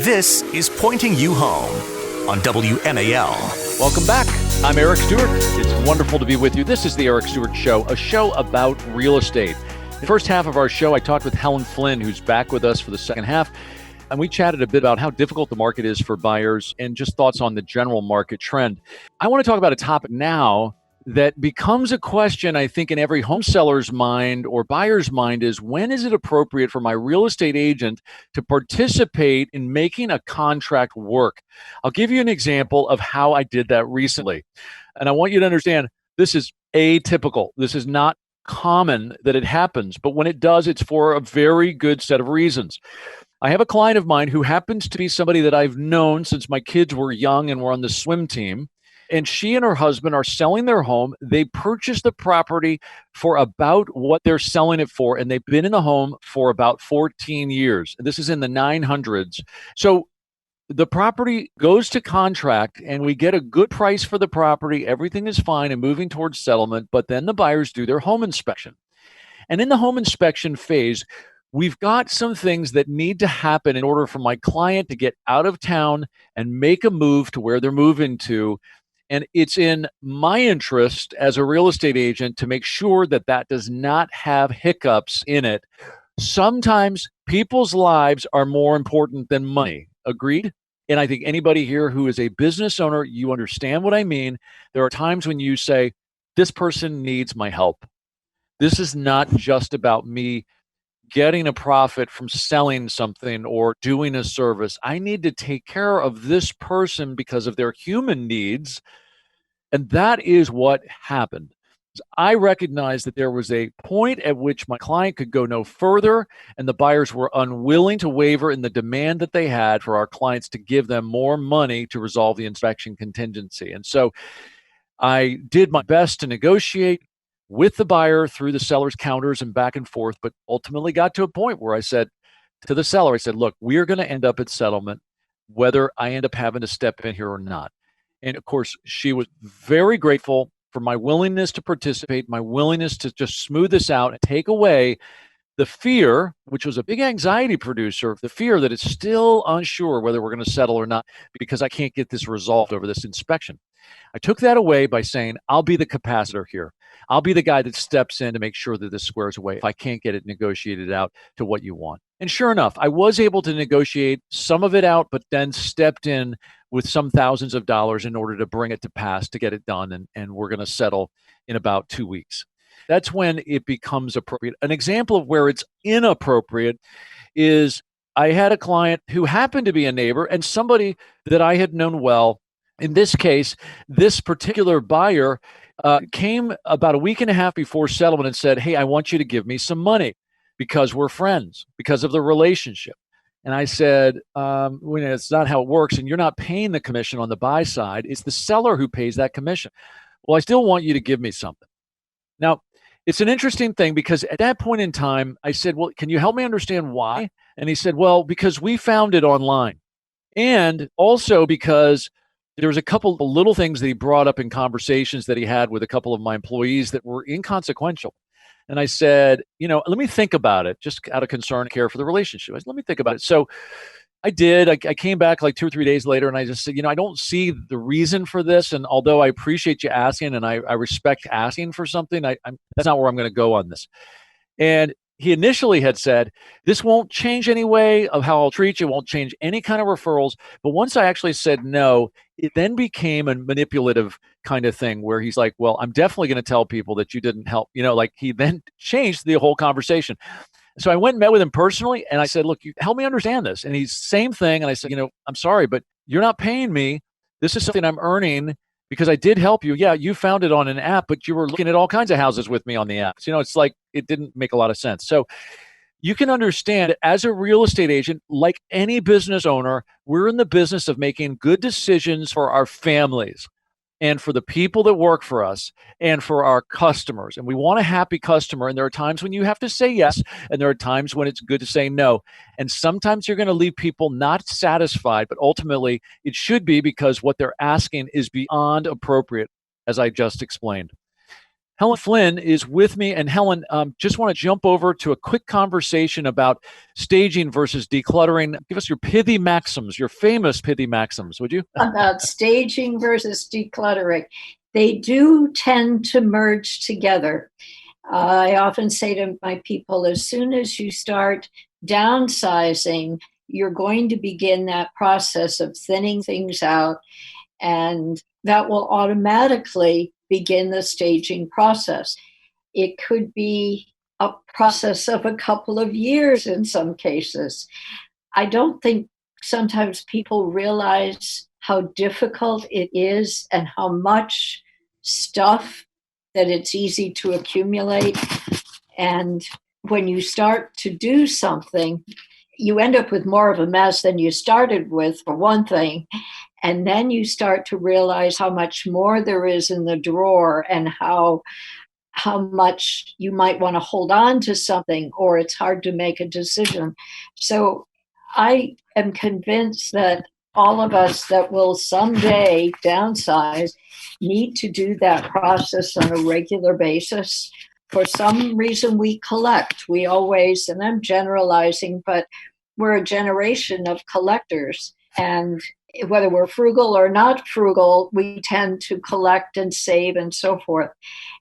This is Pointing You Home on WMAL. Welcome back. I'm Eric Stewart. It's wonderful to be with you. This is the Eric Stewart Show, a show about real estate. The first half of our show, I talked with Helen Flynn, who's back with us for the second half. And we chatted a bit about how difficult the market is for buyers and just thoughts on the general market trend. I want to talk about a topic now that becomes a question, I think, in every home seller's mind or buyer's mind is, when is it appropriate for my real estate agent to participate in making a contract work? I'll give you an example of how I did that recently. And I want you to understand, this is atypical. This is not common that it happens, but when it does, it's for a very good set of reasons. I have a client of mine who happens to be somebody that I've known since my kids were young and were on the swim team. And she and her husband are selling their home. They purchased the property for about what they're selling it for, and they've been in the home for about 14 years. This is in the 900s. So the property goes to contract, and we get a good price for the property. Everything is fine and moving towards settlement, but then the buyers do their home inspection. And in the home inspection phase, we've got some things that need to happen in order for my client to get out of town and make a move to where they're moving to. And it's in my interest as a real estate agent to make sure that that does not have hiccups in it. Sometimes people's lives are more important than money. Agreed? And I think anybody here who is a business owner, you understand what I mean. There are times when you say, this person needs my help. This is not just about me getting a profit from selling something or doing a service. I need to take care of this person because of their human needs. And that is what happened. I recognized that there was a point at which my client could go no further, and the buyers were unwilling to waver in the demand that they had for our clients to give them more money to resolve the inspection contingency. And so I did my best to negotiate with the buyer through the seller's counters and back and forth, but ultimately got to a point where I said to the seller, I said, look, we're going to end up at settlement, whether I end up having to step in here or not. And of course, she was very grateful for my willingness to participate, my willingness to just smooth this out and take away the fear, which was a big anxiety producer, the fear that it's still unsure whether we're going to settle or not because I can't get this resolved over this inspection. I took that away by saying, I'll be the capacitor here. I'll be the guy that steps in to make sure that this squares away if I can't get it negotiated out to what you want. And sure enough, I was able to negotiate some of it out, but then stepped in with some thousands of dollars in order to bring it to pass, to get it done. And we're going to settle in about 2 weeks. That's when it becomes appropriate. An example of where it's inappropriate is I had a client who happened to be a neighbor and somebody that I had known well. In this case, this particular buyer came about a week and a half before settlement and said, hey, I want you to give me some money because we're friends, because of the relationship. And I said, it's not how it works. And you're not paying the commission on the buy side. It's the seller who pays that commission. Well, I still want you to give me something. Now, it's an interesting thing because at that point in time, I said, well, can you help me understand why? And he said, well, because we found it online. And also because there was a couple of little things that he brought up in conversations that he had with a couple of my employees that were inconsequential. And I said, let me think about it, just out of concern and care for the relationship. I said, let me think about it. So I did. I came back like 2 or 3 days later and I just said, I don't see the reason for this. And although I appreciate you asking and I respect asking for something, that's not where I'm going to go on this. And he initially had said, this won't change any way of how I'll treat you. It won't change any kind of referrals. But once I actually said no, it then became a manipulative kind of thing where he's like, well, I'm definitely going to tell people that you didn't help. He then changed the whole conversation. So I went and met with him personally and I said, look, you help me understand this. And he's same thing. And I said, I'm sorry, but you're not paying me. This is something I'm earning because I did help you. Yeah, you found it on an app, but you were looking at all kinds of houses with me on the apps. It's like it didn't make a lot of sense. So you can understand as a real estate agent, like any business owner, we're in the business of making good decisions for our families and for the people that work for us and for our customers. And we want a happy customer. And there are times when you have to say yes, and there are times when it's good to say no. And sometimes you're going to leave people not satisfied, but ultimately it should be because what they're asking is beyond appropriate, as I just explained. Helen Flynn is with me. And Helen, just want to jump over to a quick conversation about staging versus decluttering. Give us your pithy maxims, your famous pithy maxims, would you? About staging versus decluttering. They do tend to merge together. I often say to my people, as soon as you start downsizing, you're going to begin that process of thinning things out, and that will automatically begin the staging process. It could be a process of a couple of years in some cases. I don't think sometimes people realize how difficult it is and how much stuff that it's easy to accumulate. And when you start to do something, you end up with more of a mess than you started with, for one thing. And then you start to realize how much more there is in the drawer and how much you might want to hold on to something, or it's hard to make a decision. So I am convinced that all of us that will someday downsize need to do that process on a regular basis. For some reason, we collect. We always, and I'm generalizing, but we're a generation of collectors. And whether we're frugal or not frugal, we tend to collect and save and so forth.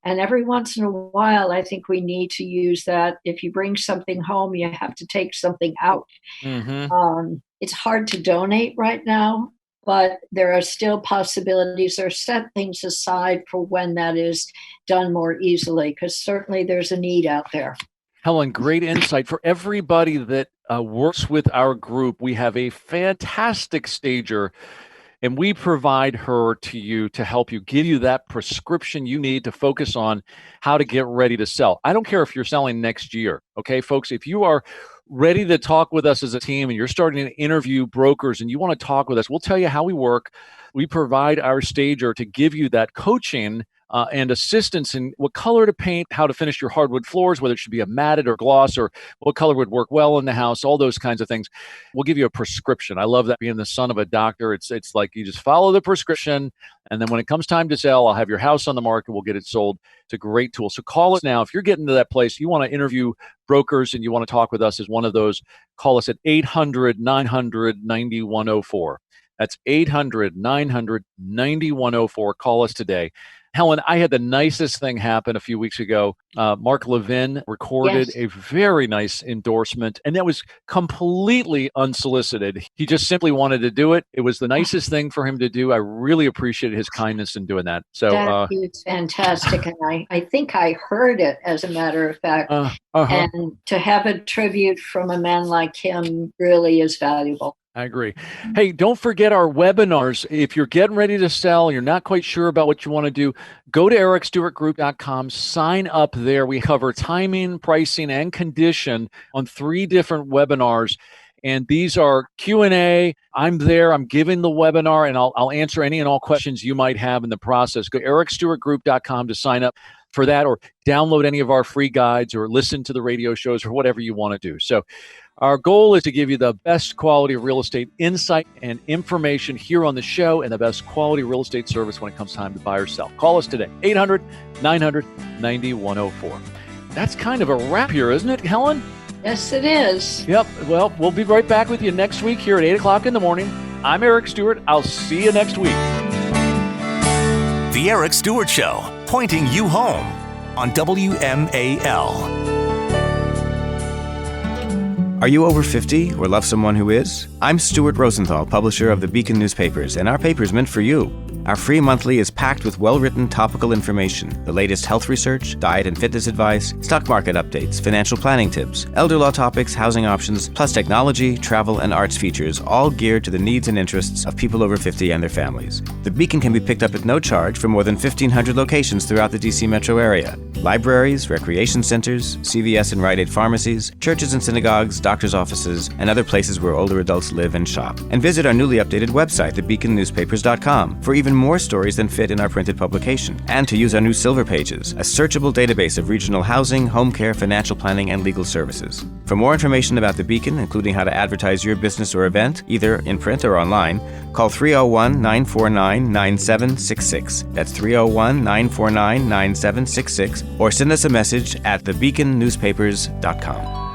And every once in a while, I think we need to use that. If you bring something home, you have to take something out. Mm-hmm. It's hard to donate right now, but there are still possibilities, or set things aside for when that is done more easily, because certainly there's a need out there. Helen, great insight. For everybody that works with our group, we have a fantastic stager, and we provide her to you to help you, give you that prescription you need to focus on how to get ready to sell. I don't care if you're selling next year. Okay, folks, if you are ready to talk with us as a team and you're starting to interview brokers and you want to talk with us, we'll tell you how we work. We provide our stager to give you that coaching and assistance in what color to paint, how to finish your hardwood floors, whether it should be a matted or gloss, or what color would work well in the house, all those kinds of things. We'll give you a prescription. I love that, being the son of a doctor. It's like you just follow the prescription, and then when it comes time to sell, I'll have your house on the market. We'll get it sold. It's a great tool. So call us now. If you're getting to that place, you want to interview brokers and you want to talk with us as one of those, call us at 800-900-9104. That's 800-900-9104. Call us today. Helen, I had the nicest thing happen a few weeks ago. Mark Levin recorded a very nice endorsement, and that was completely unsolicited. He just simply wanted to do it. It was the nicest thing for him to do. I really appreciated his kindness in doing that. So that is fantastic, and I think I heard it, as a matter of fact. And to have a tribute from a man like him really is valuable. I agree. Hey, don't forget our webinars. If you're getting ready to sell, you're not quite sure about what you want to do, go to ericstewartgroup.com, sign up there. We cover timing, pricing, and condition on 3 different webinars. And these are Q&A. I'm there. I'm giving the webinar, and I'll answer any and all questions you might have in the process. Go to ericstewartgroup.com to sign up for that, or download any of our free guides, or listen to the radio shows, or whatever you want to do. So our goal is to give you the best quality of real estate insight and information here on the show, and the best quality real estate service when it comes time to buy or sell. Call us today, 800-900-9104. That's kind of a wrap here, isn't it, Helen? Yes, it is. Yep. Well, we'll be right back with you next week here at 8 o'clock in the morning. I'm Eric Stewart. I'll see you next week. The Eric Stewart Show, pointing you home on WMAL. Are you over 50 or love someone who is? I'm Stuart Rosenthal, publisher of the Beacon newspapers, and our paper's meant for you. Our free monthly is packed with well-written topical information, the latest health research, diet and fitness advice, stock market updates, financial planning tips, elder law topics, housing options, plus technology, travel, and arts features, all geared to the needs and interests of people over 50 and their families. The Beacon can be picked up at no charge from more than 1,500 locations throughout the D.C. metro area. libraries, recreation centers, CVS and Rite Aid pharmacies, churches and synagogues, doctors' offices, and other places where older adults live and shop. And visit our newly updated website, thebeaconnewspapers.com, for even more stories than fit in our printed publication, and to use our new Silver Pages, a searchable database of regional housing, home care, financial planning, and legal services. For more information about The Beacon, including how to advertise your business or event, either in print or online, call 301-949-9766. That's 301-949-9766, or send us a message at thebeaconnewspapers.com.